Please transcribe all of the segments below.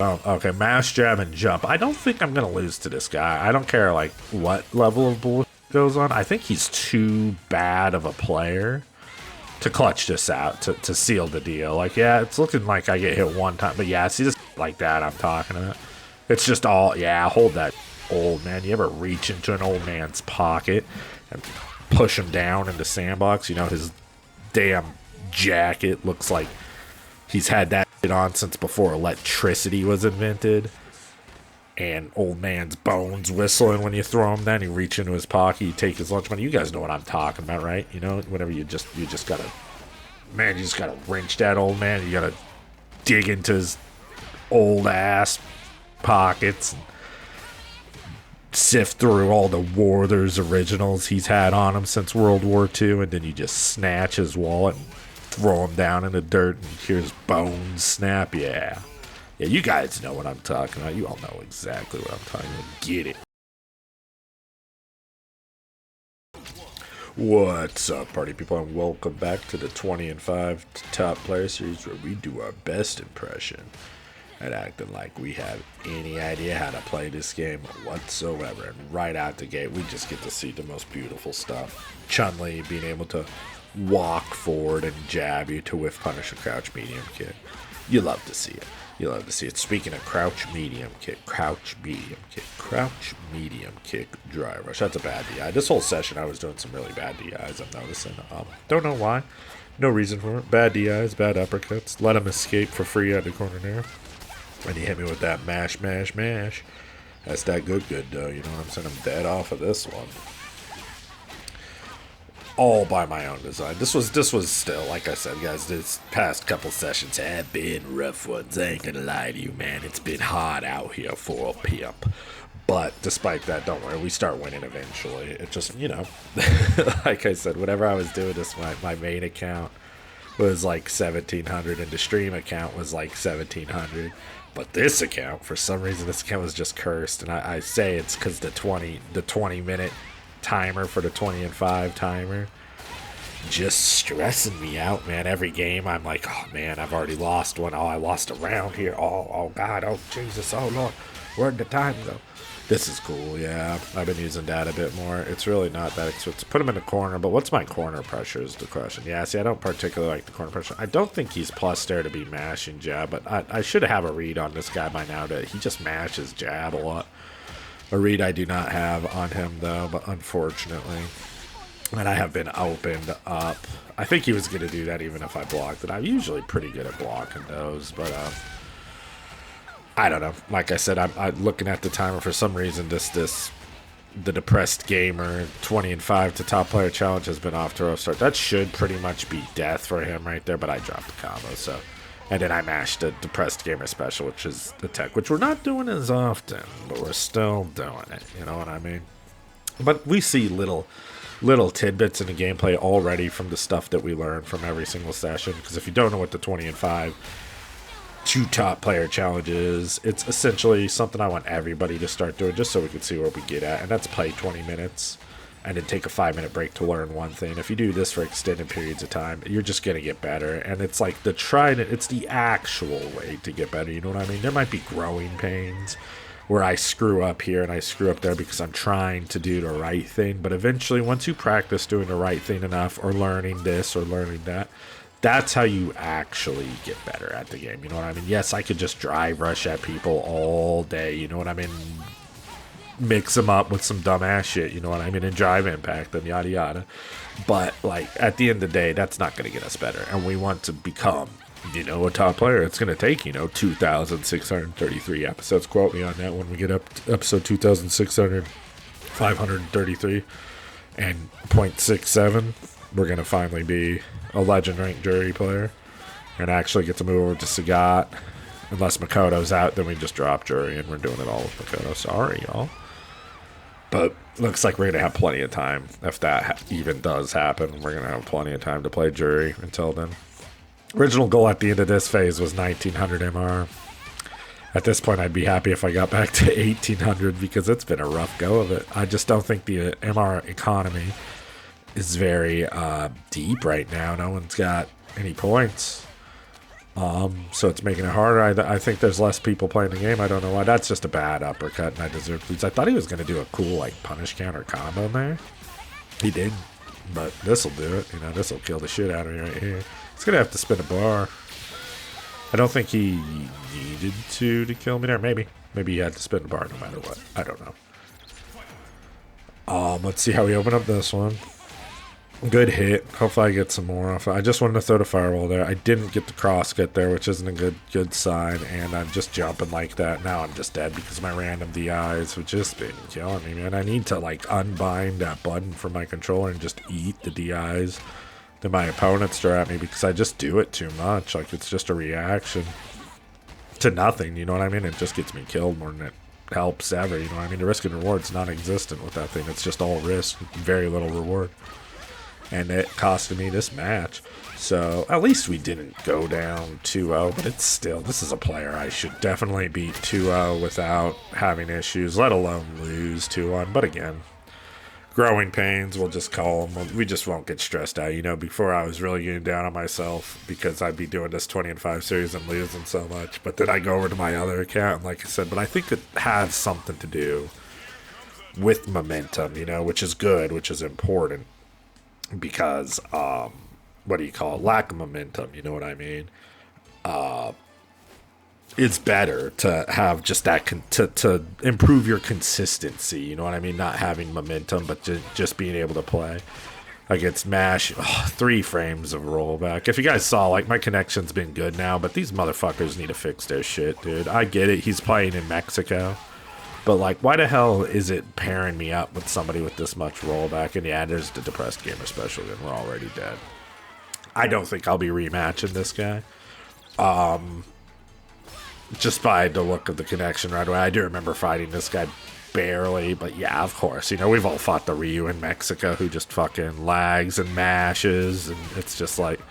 Oh, okay. Mash, jab, and jump. I don't think I'm gonna lose to this guy. I don't care like what level of bullshit goes on. I think he's too bad of a player to clutch this out to seal the deal. Like, yeah, it's looking like I get hit one time, but yeah, see this like that I'm talking about. It's just all hold that, old man. You ever reach into an old man's pocket and push him down in the sandbox? You know, his damn jacket looks like he's had that shit on since before electricity was invented. And old man's bones whistling when you throw him. Then you reach into his pocket, you take his lunch money. You guys know what I'm talking about, right? You know, whenever you just gotta, man, you just gotta wrench that old man. You gotta dig into his old ass pockets and sift through all the Werther's originals he's had on him since World War II, and then you just snatch his wallet and throw him down in the dirt and hear his bones snap. Yeah, you guys know what I'm talking about. You all know exactly what I'm talking about. Get it. What's up, party people, and welcome back to the 20 and 5 top player series, where we do our best impression at acting like we have any idea how to play this game whatsoever. And right out the gate, we just get to see the most beautiful stuff. Chun Li being able to walk forward and jab you to whiff punish a crouch medium kick. You love to see it. You love to see it. Speaking of crouch medium kick, crouch medium kick, drive rush. That's a bad DI. This whole session I was doing some really bad DIs, I'm noticing. Don't know why. No reason for it. Bad DIs, bad uppercuts. Let him escape for free out of the corner there. And he hit me with that mash. That's that good though, you know what I'm saying? I'm dead off of this one. All by my own design. This was still, like I said, guys, this past couple sessions have been rough ones. I ain't gonna lie to you, man. It's been hot out here for a pimp. But despite that, don't worry, we start winning eventually. It just, you know, like I said, whenever I was doing this, my main account was like 1,700 and the stream account was like 1,700. But this account, for some reason, this account was just cursed. And I say it's because the 20 minute timer for the 20 and 5 timer just stressing me out, man. Every game I'm like, oh man, I've already lost one. Oh, I lost a round here. Oh god, oh Jesus, oh Lord, where'd the time go? This is cool. Yeah, I've been using that a bit more. It's really not that expensive. Put him in the corner, but what's my corner pressure is the question. Yeah, see, I don't particularly like the corner pressure. I don't think he's plus there to be mashing jab, but I should have a read on this guy by now that he just mashes jab a lot. A read I do not have on him, though, but unfortunately. And I have been opened up. I think he was going to do that even if I blocked it. I'm usually pretty good at blocking those, but I don't know. Like I said, I'm looking at the timer. For some reason, the depressed gamer 20 and 5 to top player challenge has been off to a rough start. That should pretty much be death for him right there, but I dropped the combo, so. And then I mashed the depressed gamer special, which is the tech, which we're not doing as often, but we're still doing it. You know what I mean? But we see little tidbits in the gameplay already from the stuff that we learn from every single session. Because if you don't know what the 20 and 5 two top player challenge is, it's essentially something I want everybody to start doing just so we can see where we get at. And that's play 20 minutes. And then take a 5-minute break to learn one thing. If you do this for extended periods of time, you're just going to get better. And it's like it's the actual way to get better, you know what I mean? There might be growing pains where I screw up here and I screw up there because I'm trying to do the right thing. But eventually, once you practice doing the right thing enough, or learning this or learning that, that's how you actually get better at the game, you know what I mean? Yes, I could just drive rush at people all day, you know what I mean? Mix them up with some dumbass shit, you know what I mean, and drive impact and yada yada. But like at the end of the day, that's not going to get us better, and we want to become, you know, a top player. It's going to take, you know, 2,633 episodes. Quote me on that when we get up to episode 2,533 and 0.67. We're going to finally be a legend ranked jury player and actually get to move over to Sagat. Unless Makoto's out, then we just drop jury and we're doing it all with Makoto. Sorry, y'all. But looks like we're going to have plenty of time. If that even does happen, we're going to have plenty of time to play jury until then. Original goal at the end of this phase was 1,900 MR. At this point, I'd be happy if I got back to 1,800 because it's been a rough go of it. I just don't think the MR economy is very deep right now. No one's got any points. So it's making it harder. I think there's less people playing the game. I don't know why. That's just a bad uppercut, and I deserve please. I thought he was going to do a cool, like, punish counter combo there. He did, but this'll do it. You know, this'll kill the shit out of me right here. He's going to have to spin a bar. I don't think he needed to kill me there. Maybe. Maybe he had to spin a bar no matter what. I don't know. Let's see how we open up this one. Good hit. Hopefully I get some more off. I just wanted to throw the firewall there. I didn't get the cross get there, which isn't a good sign. And I'm just jumping like that. Now I'm just dead because my random DIs have just been killing me, man. I need to like unbind that button from my controller and just eat the DIs that my opponents throw at me because I just do it too much. Like it's just a reaction to nothing. You know what I mean? It just gets me killed more than it helps ever. You know what I mean? The risk and reward's non-existent with that thing. It's just all risk, very little reward. And it costed me this match. So at least we didn't go down 2-0, but it's still, this is a player I should definitely beat 2-0 without having issues, let alone lose 2-1. But again, growing pains, we'll just call them. We just won't get stressed out. You know, before I was really getting down on myself because I'd be doing this 20-5 series and losing so much. But then I go over to my other account, and like I said, but I think it has something to do with momentum, you know, which is good, which is important. Because, what do you call it? Lack of momentum, you know what I mean? It's better to have just that, to improve your consistency, you know what I mean? Not having momentum, but just being able to play. Against MASH, 3 frames of rollback. If you guys saw, like, my connection's been good now, but these motherfuckers need to fix their shit, dude. I get it, he's playing in Mexico. But, like, why the hell is it pairing me up with somebody with this much rollback? And yeah, there's the depressed gamer special, and we're already dead. I don't think I'll be rematching this guy. Just by the look of the connection right away. I do remember fighting this guy barely, but yeah, of course. You know, we've all fought the Ryu in Mexico who just fucking lags and mashes, and it's just like,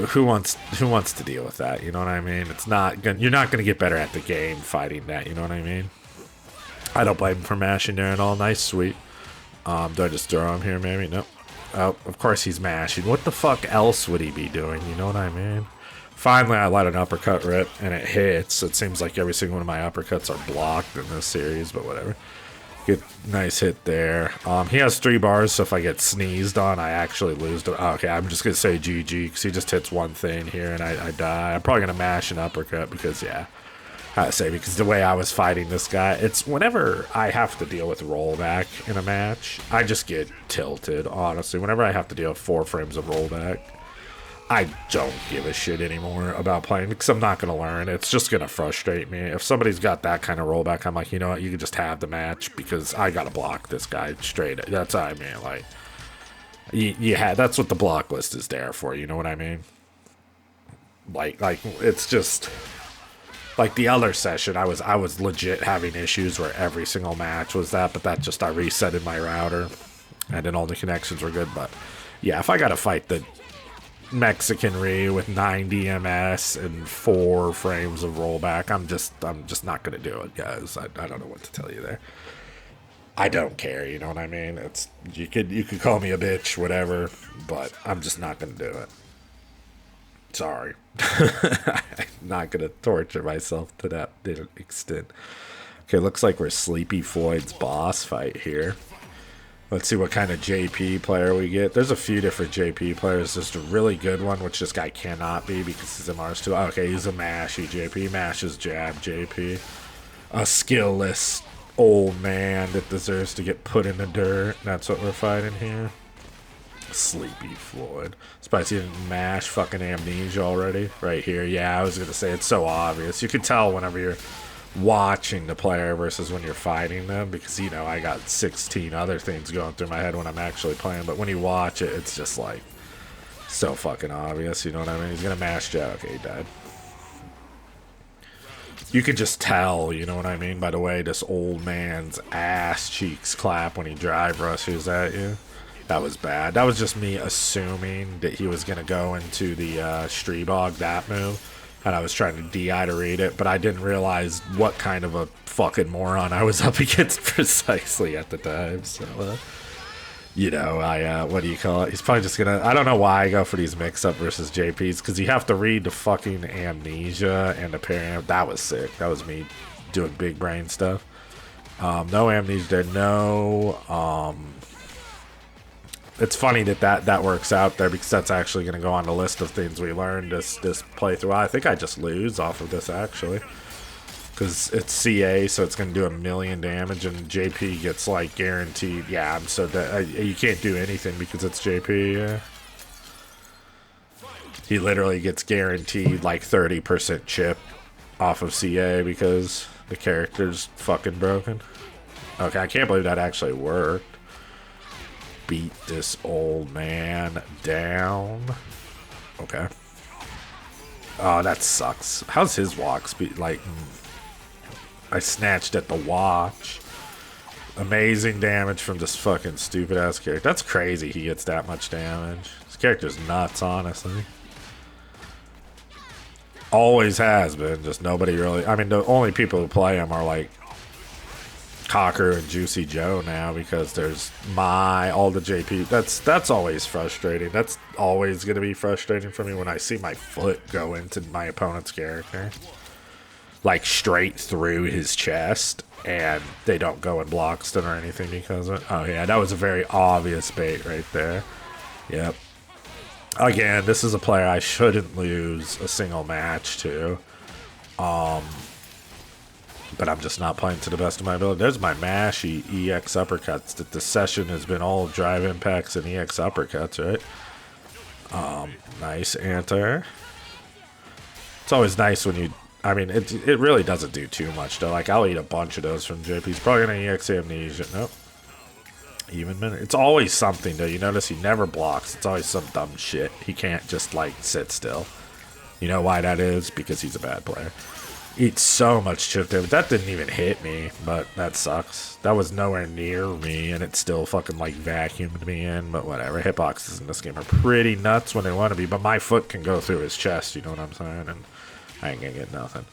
who wants to deal with that? You know what I mean? It's not gonna, you're not going to get better at the game fighting that, you know what I mean? I don't blame him for mashing there at all. Nice, sweet. Do I just throw him here, maybe? Nope. Oh, of course he's mashing. What the fuck else would he be doing? You know what I mean? Finally, I let an uppercut rip, and it hits. It seems like every single one of my uppercuts are blocked in this series, but whatever. Good, nice hit there. He has 3 bars, so if I get sneezed on, I actually lose. Okay, I'm just going to say GG, because he just hits one thing here, and I die. I'm probably going to mash an uppercut, because, yeah. I say, because the way I was fighting this guy, it's whenever I have to deal with rollback in a match, I just get tilted, honestly. Whenever I have to deal with 4 frames of rollback, I don't give a shit anymore about playing, because I'm not going to learn. It's just going to frustrate me. If somebody's got that kind of rollback, I'm like, you know what, you can just have the match, because I got to block this guy straight. That's what I mean. Like, yeah, that's what the block list is there for, you know what I mean? Like it's just... Like the other session, I was legit having issues where every single match was that, but that just, I resetted my router, and then all the connections were good. But yeah, if I gotta fight the Mexican Ryu with 90 MS and 4 frames of rollback, I'm just not gonna do it, guys. I don't know what to tell you there. I don't care, you know what I mean? It's you could call me a bitch, whatever, but I'm just not gonna do it. Sorry. I'm not gonna torture myself to that extent. Okay, looks like we're Sleepy Floyd's boss fight here. Let's see what kind of JP player we get. There's a few different JP players. There's a really good one, which this guy cannot be because he's a Mars2. Okay, he's a mashy JP. Mashes jab JP. A skillless old man that deserves to get put in the dirt. That's what we're fighting here. Sleepy Floyd. Surprised he didn't mash fucking Amnesia already. Right here. Yeah, I was going to say, it's so obvious. You can tell whenever you're watching the player versus when you're fighting them, because, you know, I got 16 other things going through my head when I'm actually playing, but when you watch it, it's just like so fucking obvious, you know what I mean? He's going to mash jab. Okay, he died. You could just tell, you know what I mean, by the way this old man's ass cheeks clap when he drive rushes at you. That was bad. That was just me assuming that he was going to go into the Streebog, that move. And I was trying to DI to read it, but I didn't realize what kind of a fucking moron I was up against precisely at the time. So, you know, what do you call it? He's probably just gonna. I don't know why I go for these mix-up versus JPs, because you have to read the fucking amnesia and the param. That was sick. That was me doing big brain stuff. No amnesia there. No. It's funny that works out there, because that's actually going to go on the list of things we learned this playthrough. I think I just lose off of this, actually, because it's CA, so it's going to do 1,000,000 damage, and JP gets like guaranteed. Yeah, so that you can't do anything because it's JP. Yeah. He literally gets guaranteed like 30% chip off of CA because the character's fucking broken. Okay, I can't believe that actually worked. Beat this old man down. Okay. Oh, that sucks. How's his walk speed? Like, I snatched at the watch. Amazing damage from this fucking stupid ass character. That's crazy he gets that much damage. This character's nuts, honestly. Always has been. Just nobody really. I mean, the only people who play him are like Cocker and Juicy Joe now, because there's all the JP. That's always frustrating. That's always gonna be frustrating for me when I see my foot go into my opponent's character, like straight through his chest, and they don't go and block stun or anything because of it. Oh yeah, that was a very obvious bait right there. Yep. Again, this is a player I shouldn't lose a single match to. But I'm just not playing to the best of my ability. There's my mashy EX uppercuts. That the session has been all drive impacts and EX uppercuts, right? Nice anti. It's always nice when you. I mean, it really doesn't do too much though. Like, I'll eat a bunch of those from JP. He's probably gonna EX amnesia. Nope. Even minute. It's always something though. You notice he never blocks. It's always some dumb shit. He can't just like sit still. You know why that is? Because he's a bad player. Eats so much chip damage. That didn't even hit me, but that sucks. That was nowhere near me, and it still fucking like vacuumed me in, but whatever. Hitboxes in this game are pretty nuts when they want to be, but my foot can go through his chest, you know what I'm saying? And I ain't gonna get nothing.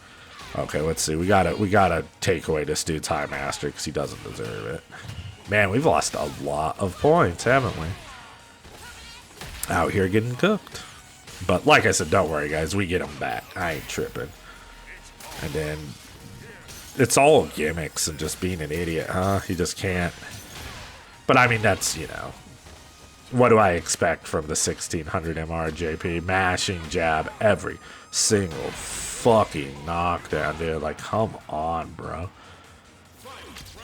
Okay, let's see. We gotta take away this dude's high master, because he doesn't deserve it. Man, we've lost a lot of points, haven't we? Out here getting cooked. But like I said, don't worry, guys. We get him back. I ain't tripping. And then it's all gimmicks and just being an idiot, huh? He just can't. But I mean, that's, you know, what do I expect from the 1600 MR JP? Mashing jab every single fucking knockdown, dude. Like, come on, bro.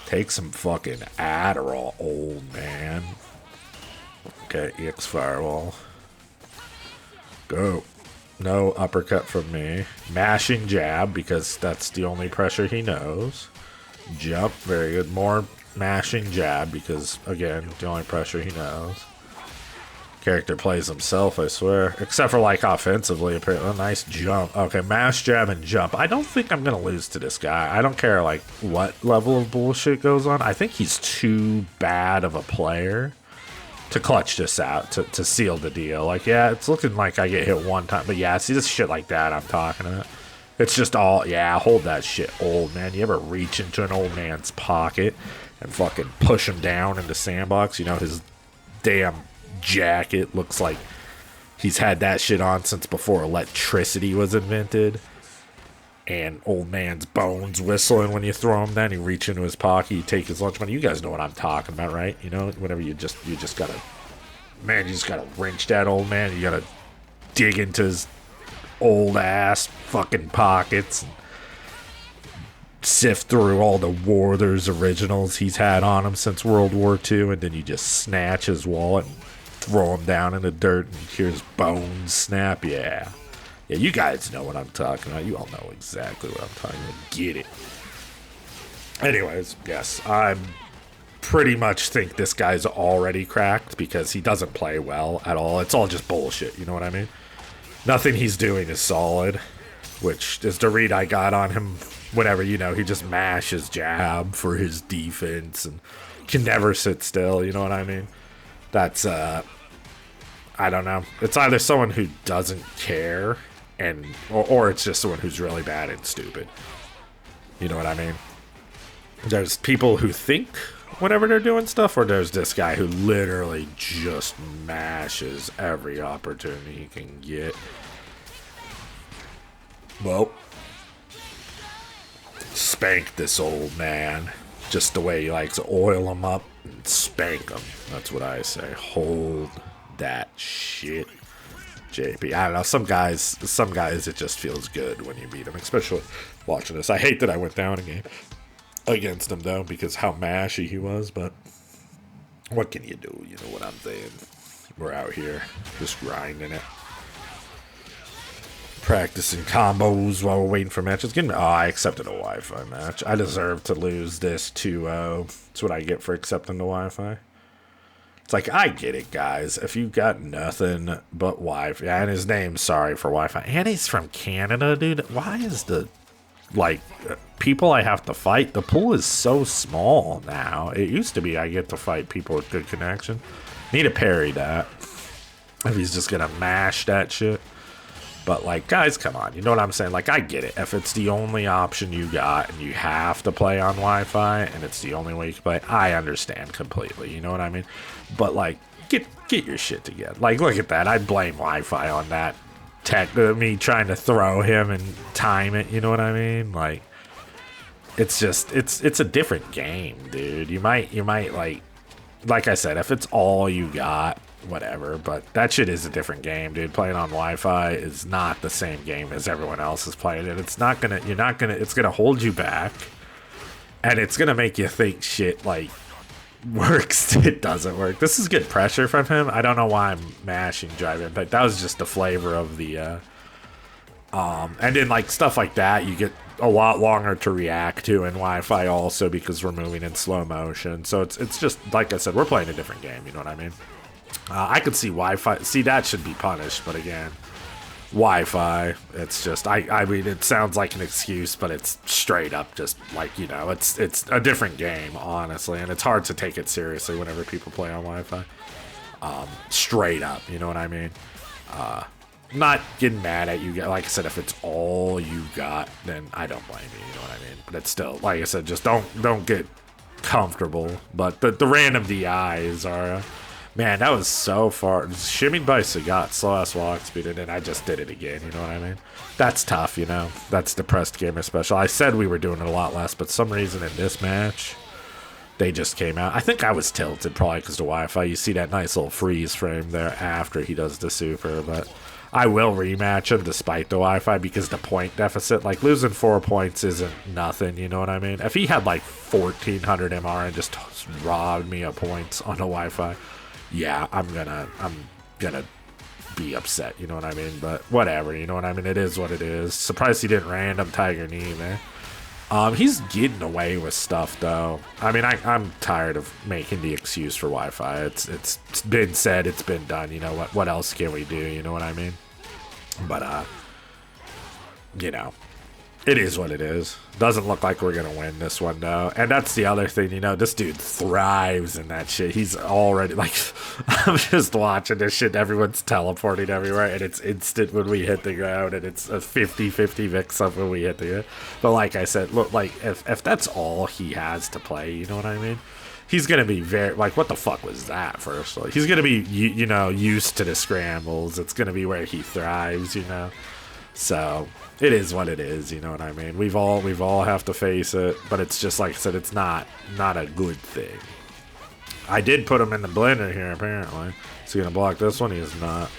Take some fucking Adderall, old man. Okay, EX Firewall. Go. No uppercut from me. Mashing jab, because that's the only pressure he knows. Jump, very good. More mashing jab, because, again, the only pressure he knows. Character plays himself, I swear. Except for, like, offensively, apparently. Oh, nice jump. Okay, mash jab and jump. I don't think I'm going to lose to this guy. I don't care, like, what level of bullshit goes on. I think he's too bad of a player to clutch this out, to seal the deal. Like, yeah, it's looking like I get hit one time, but yeah, see, this shit like that I'm talking about. It's just all, yeah, hold that shit, old man. You ever reach into an old man's pocket and fucking push him down in the sandbox? You know, his damn jacket looks like he's had that shit on since before electricity was invented. And old man's bones whistling when you throw him down. You reach into his pocket, you take his lunch money. You guys know what I'm talking about, right? You know, whenever you just gotta, man, you just gotta wrench that old man. You gotta dig into his old ass fucking pockets and sift through all the Werther's originals he's had on him since World War II, and then you just snatch his wallet and throw him down in the dirt and hear his bones snap. Yeah. Yeah, you guys know what I'm talking about. You all know exactly what I'm talking about. Get it. Anyways, yes, I pretty much think this guy's already cracked because he doesn't play well at all. It's all just bullshit, you know what I mean? Nothing he's doing is solid, which is the read I got on him whenever, you know, he just mashes jab for his defense and can never sit still, you know what I mean? That's, I don't know. It's either someone who doesn't care, and or it's just someone who's really bad and stupid. You know what I mean? There's people who think whenever they're doing stuff, or there's this guy who literally just mashes every opportunity he can get. Well, spank this old man. Just the way he likes to oil him up and spank him. That's what I say. Hold that shit, JP. I don't know. Some guys, it just feels good when you beat them, especially watching this. I hate that I went down again against him, though, because how mashy he was, but what can you do? You know what I'm saying? We're out here just grinding it. Practicing combos while we're waiting for matches. I accepted a Wi-Fi match. I deserve to lose this 2-0. That's what I get for accepting the Wi-Fi. It's like, I get it, guys. If you got nothing but Wi-Fi, and his name's Sorry for Wi-Fi, and he's from Canada, dude. Why is the people I have to fight? The pool is so small now. It used to be I get to fight people with good connection. Need to parry that. If he's just gonna mash that shit. But, like, guys, come on. You know what I'm saying? Like, I get it. If it's the only option you got and you have to play on Wi-Fi and it's the only way you can play, I understand completely. You know what I mean? But, like, get your shit together. Like, look at that. I blame Wi-Fi on that. Me trying to throw him and time it. You know what I mean? Like, it's just, it's a different game, dude. You might, like I said, if it's all you got, whatever, but that shit is a different game, dude. Playing on Wi-Fi is not the same game as everyone else is playing it. It's not gonna, it's gonna hold you back, and it's gonna make you think shit like works. It doesn't work. This is good pressure from him. I don't know why I'm mashing Drive Impact. That was just the flavor of the and then like stuff like that, you get a lot longer to react to in Wi-Fi also because we're moving in slow motion. So it's just like I said, we're playing a different game. You know what I mean? I could see Wi-Fi. See, that should be punished, but again, Wi-Fi. It's just I mean, it sounds like an excuse, but it's straight up just like, you know, it's a different game, honestly, and it's hard to take it seriously whenever people play on Wi-Fi. Straight up, you know what I mean? Not getting mad at you. Like I said, if it's all you got, then I don't blame you. You know what I mean? But it's still, like I said, just don't get comfortable. But the random DIs are. Man, that was so far. Shimmied by Sagat, slow ass walk speed, and then I just did it again, you know what I mean? That's tough, you know? That's depressed gamer special. I said we were doing it a lot less, but some reason in this match, they just came out. I think I was tilted, probably because of Wi-Fi. You see that nice little freeze frame there after he does the super, but I will rematch him despite the Wi-Fi because the point deficit, like losing 4 points isn't nothing, you know what I mean? If he had like 1,400 MR and just robbed me of points on the Wi-Fi, yeah, I'm gonna be upset, you know what I mean? But whatever, you know what I mean? It is what it is. Surprised he didn't random Tiger Knee there. He's getting away with stuff though. I mean, I'm tired of making the excuse for Wi-Fi. It's been said, it's been done. You know what else can we do? You know what I mean? But you know, it is what it is. Doesn't look like we're gonna win this one though. And that's the other thing, you know, this dude thrives in that shit. He's already like, I'm just watching this shit. Everyone's teleporting everywhere, and it's instant when we hit the ground, and it's a 50-50 mix-up when we hit the ground. But like I said, look, like if that's all he has to play, you know what I mean? He's gonna be very like, what the fuck was that? Firstly, he's gonna be you know, used to the scrambles. It's gonna be where he thrives, you know. So it is what it is, you know what I mean? We've all have to face it, but it's just like I said, it's not a good thing. I did put him in the blender here, apparently. Is he gonna block this one? He is not.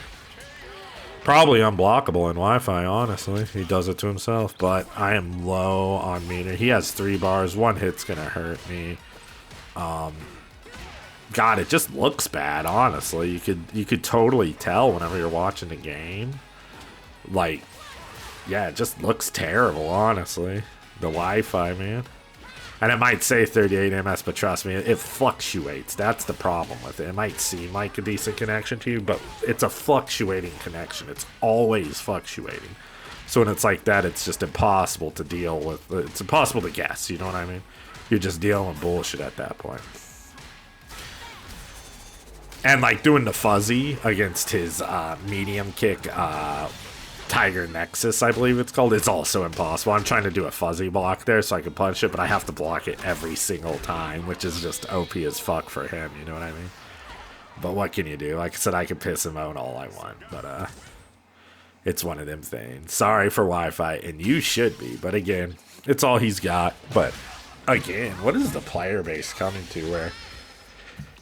Probably unblockable in Wi-Fi, honestly. He does it to himself, but I am low on meter. He has 3 bars. 1 hit's gonna hurt me. God, it just looks bad, honestly. You could totally tell whenever you're watching the game. Like, yeah, it just looks terrible, honestly. The Wi-Fi, man. And it might say 38 ms, but trust me, it fluctuates. That's the problem with it. It might seem like a decent connection to you, but it's a fluctuating connection. It's always fluctuating. So when it's like that, it's just impossible to deal with. It's impossible to guess, you know what I mean? You're just dealing with bullshit at that point. And like doing the fuzzy against his medium kick Tiger Nexus, I believe it's called. It's also impossible. I'm trying to do a fuzzy block there so I can punch it, but I have to block it every single time, which is just OP as fuck for him, you know what I mean? But what can you do? Like I said, I can piss him out all I want, but it's one of them things. Sorry for Wi-Fi, and you should be, but again, it's all he's got. But again, what is the player base coming to where,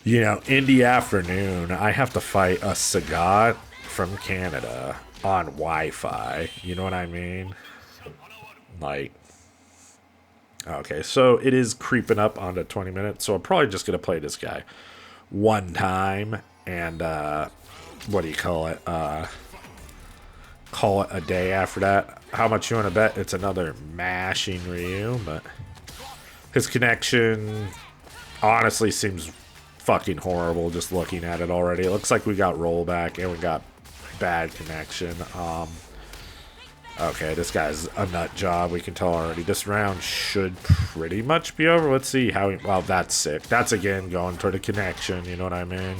you know, in the afternoon, I have to fight a Sagat from Canada on Wi-Fi, you know what I mean? Like, okay, so it is creeping up onto 20 minutes, so I'm probably just gonna play this guy one time and what do you call it, call it a day after that. How much you want to bet it's another mashing Ryu? But his connection honestly seems fucking horrible just looking at it already. It looks like we got rollback and we got bad connection. Okay, this guy's a nut job, we can tell already. This round should pretty much be over. Let's see how he, well, that's sick. That's again going toward a connection, you know what I mean?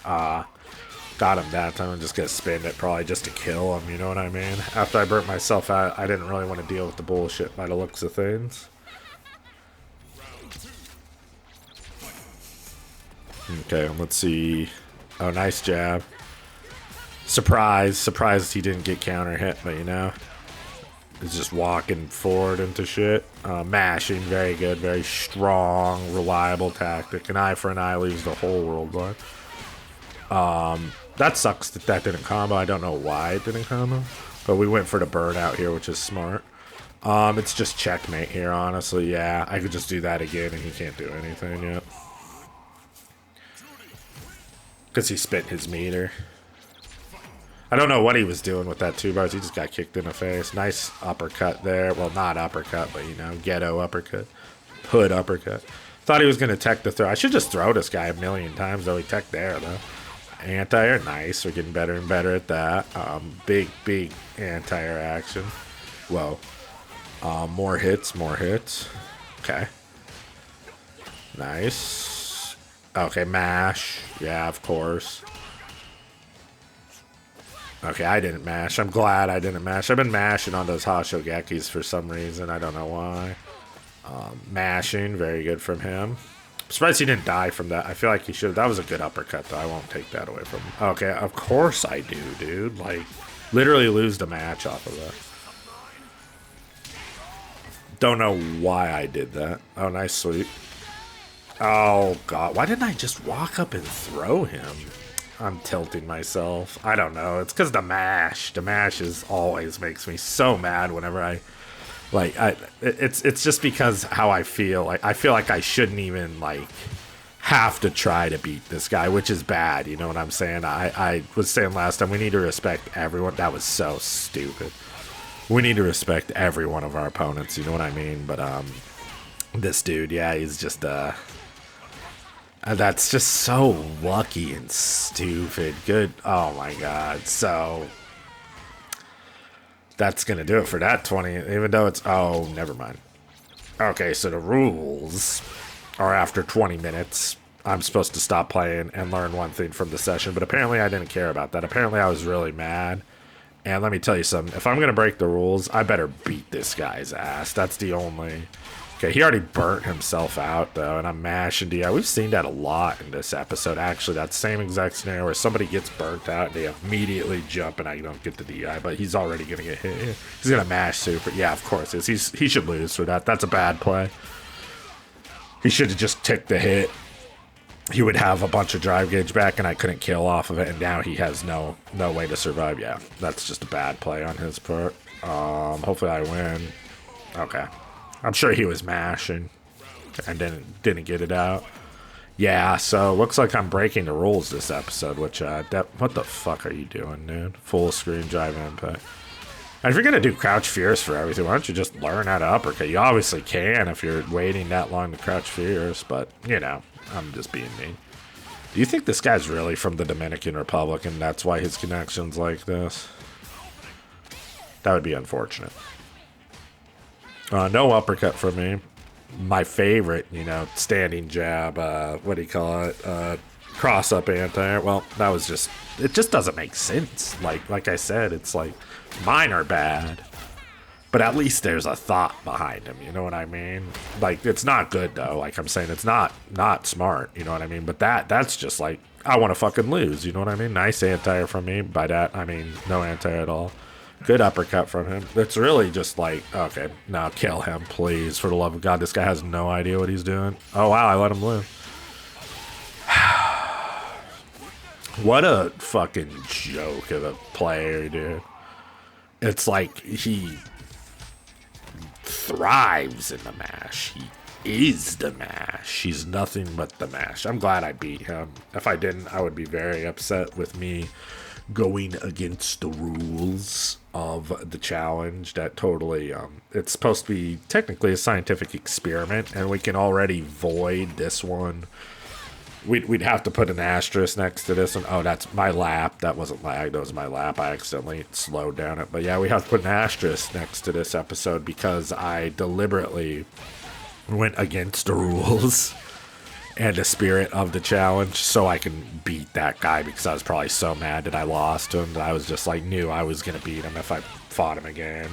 Got him that time. I'm just gonna spin it probably just to kill him, you know what I mean? After I burnt myself out, I didn't really want to deal with the bullshit by the looks of things. Okay, let's see. Oh, nice jab. Surprised he didn't get counter hit, but you know, he's just walking forward into shit. Mashing, very good, very strong, reliable tactic. An eye for an eye leaves the whole world blind. That sucks that that didn't combo. I don't know why it didn't combo, but we went for the burnout here, which is smart. It's just checkmate here, honestly. Yeah, I could just do that again and he can't do anything yet. Because he spent his meter. I don't know what he was doing with that 2 bars. He just got kicked in the face. Nice uppercut there. Well, not uppercut, but, you know, ghetto uppercut. Hood uppercut. Thought he was going to tech the throw. I should just throw this guy a million times, though. He tech there, though. Anti-air, nice. We're getting better and better at that. Big anti-air action. Whoa. More hits. Okay. Nice. Okay, mash. Yeah, of course. Okay, I didn't mash. I'm glad I didn't mash. I've been mashing on those Hashogekis for some reason. I don't know why. Mashing, very good from him. I'm surprised he didn't die from that. I feel like he should. That was a good uppercut, though. I won't take that away from him. Okay, of course I do, dude. Like, literally lose the match off of that. Don't know why I did that. Oh, nice sweep. Oh, God. Why didn't I just walk up and throw him? I'm tilting myself. I don't know. It's because the mash. The mash is always makes me so mad whenever I... Like, it's just because how I feel. Like, I feel like I shouldn't even, like, have to try to beat this guy, which is bad. You know what I'm saying? I was saying last time, we need to respect everyone. That was so stupid. We need to respect every one of our opponents. You know what I mean? But, this dude, yeah, he's just, that's just so lucky and stupid. Good. Oh my God. So that's going to do it for that 20, even though it's, oh, never mind. Okay, so the rules are after 20 minutes, I'm supposed to stop playing and learn one thing from the session, but apparently I didn't care about that. Apparently I was really mad. And let me tell you something. If I'm going to break the rules, I better beat this guy's ass. That's the only... Okay, he already burnt himself out, though, and I'm mashing DI. We've seen that a lot in this episode, actually. That same exact scenario where somebody gets burnt out and they immediately jump and I don't get the DI, but he's already going to get hit. He's going to mash super. Yeah, of course. He should lose for that. That's a bad play. He should have just took the hit. He would have a bunch of drive gauge back and I couldn't kill off of it, and now he has no way to survive. Yeah, that's just a bad play on his part. Hopefully I win. Okay. I'm sure he was mashing and didn't get it out. Yeah, so looks like I'm breaking the rules this episode, which, what the fuck are you doing, dude? Full screen Drive Impact. And if you're going to do crouch fierce for everything, why don't you just learn how to uppercut? You obviously can if you're waiting that long to crouch fierce, but, you know, I'm just being mean. Do you think this guy's really from the Dominican Republic and that's why his connection's like this? That would be unfortunate. No uppercut for me. My favorite, you know, standing jab, what do you call it? Cross up anti-air. Well, that was just... It just doesn't make sense. Like I said, it's like, mine are bad. But at least there's a thought behind him, you know what I mean? Like, it's not good, though. Like I'm saying, it's not smart, you know what I mean? But that's just like, I want to fucking lose, you know what I mean? Nice anti-air from me. By that, I mean no anti-air at all. Good uppercut from him. It's really just like, okay, now kill him, please. For the love of God, this guy has no idea what he's doing. Oh, wow, I let him live. What a fucking joke of a player, dude. It's like he thrives in the mash. He is the mash. He's nothing but the mash. I'm glad I beat him. If I didn't, I would be very upset with me going against the rules of the challenge. That totally, it's supposed to be technically a scientific experiment, and we can already void this one. We'd have to put an asterisk next to this one. Oh, that's my lap. That wasn't lag. That was my lap. I accidentally slowed down it. But yeah, we have to put an asterisk next to this episode because I deliberately went against the rules and the spirit of the challenge so I can beat that guy, because I was probably so mad that I lost him that I was just like, knew I was going to beat him if I fought him again,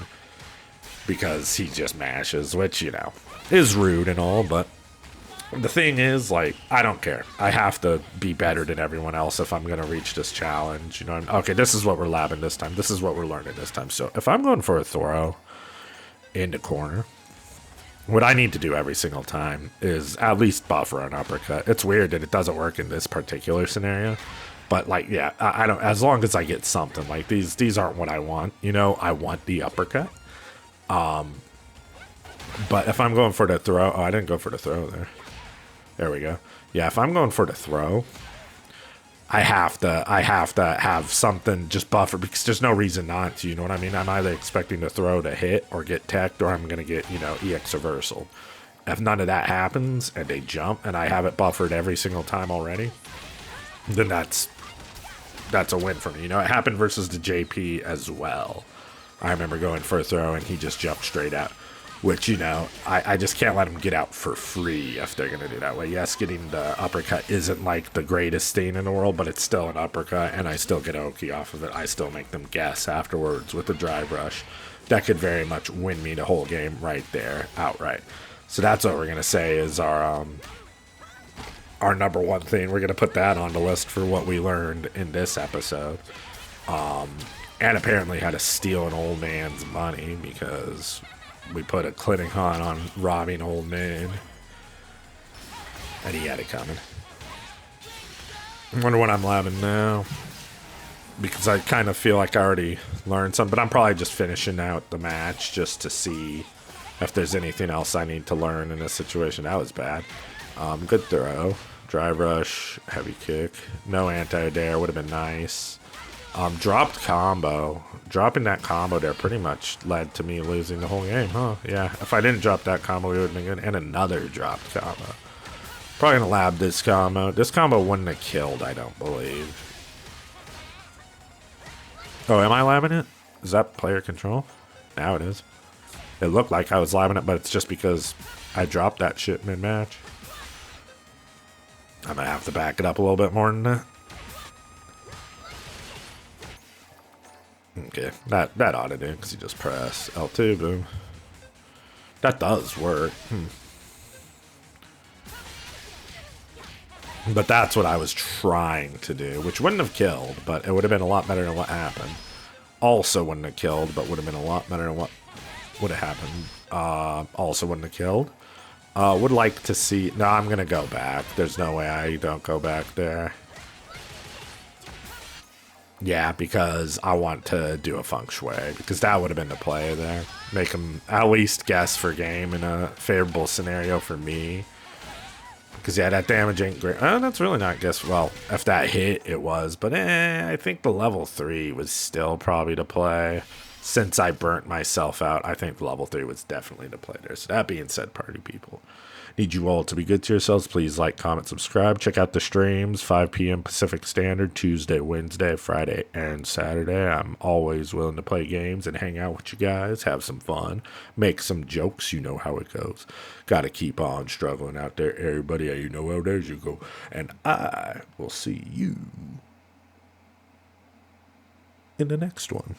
because he just mashes, which, you know, is rude and all, but the thing is, like, I don't care. I have to be better than everyone else if I'm going to reach this challenge. You know, okay, this is what we're labbing this time. This is what we're learning this time. So if I'm going for a throw in the corner, what I need to do every single time is at least buffer an uppercut. It's weird that it doesn't work in this particular scenario. But, like, yeah, I don't, as long as I get something. Like, these aren't what I want. You know, I want the uppercut. But if I'm going for the throw, oh, I didn't go for the throw there. There we go. Yeah, if I'm going for the throw, I have to have something just buffer, because there's no reason not to, you know what I mean? I'm either expecting the throw to hit or get teched, or I'm going to get, you know, EX reversal. If none of that happens and they jump and I have it buffered every single time already, then that's a win for me. You know, it happened versus the JP as well. I remember going for a throw and he just jumped straight out. Which, you know, I just can't let them get out for free if they're going to do that way. Yes, getting the uppercut isn't like the greatest thing in the world, but it's still an uppercut, and I still get Oki off of it. I still make them guess afterwards with the drive rush. That could very much win me the whole game right there, outright. So that's what we're going to say is our number one thing. We're going to put that on the list for what we learned in this episode. And apparently how to steal an old man's money, because we put a clinic on robbing old man, and he had it coming. I wonder what I'm labbing now, because I kind of feel like I already learned something, but I'm probably just finishing out the match just to see if there's anything else I need to learn in this situation. That was bad. Good throw. Drive rush, heavy kick. No anti-dare, would have been nice. Dropped combo. Dropping that combo there pretty much led to me losing the whole game, huh? Yeah, if I didn't drop that combo, we would have been good. And another dropped combo. Probably gonna lab this combo. This combo wouldn't have killed, I don't believe. Oh, am I labbing it? Is that player control? Now it is. It looked like I was labbing it, but it's just because I dropped that shit mid-match. I'm gonna have to back it up a little bit more than that. Okay, that ought to do, because you just press L2, boom. That does work. But that's what I was trying to do, which wouldn't have killed, but it would have been a lot better than what happened. Also wouldn't have killed, but would have been a lot better than what would have happened. Also wouldn't have killed. Would like to see... No, I'm going to go back. There's no way I don't go back there. Yeah, because I want to do a feng shui, because that would have been the play there. Make him at least guess for game in a favorable scenario for me. Because, yeah, that damage ain't great. That's really not guess. Well, if that hit, it was. But I think the level 3 was still probably the play. Since I burnt myself out, I think level 3 was definitely the play there. So that being said, party people, Need you all to be good to yourselves. Please like, comment, subscribe. Check out the streams, 5 p.m. Pacific Standard, Tuesday, Wednesday, Friday, and Saturday. I'm always willing to play games and hang out with you guys, have some fun, make some jokes. You know how it goes. Got to keep on struggling out there, everybody. You know how there you go. And I will see you in the next one.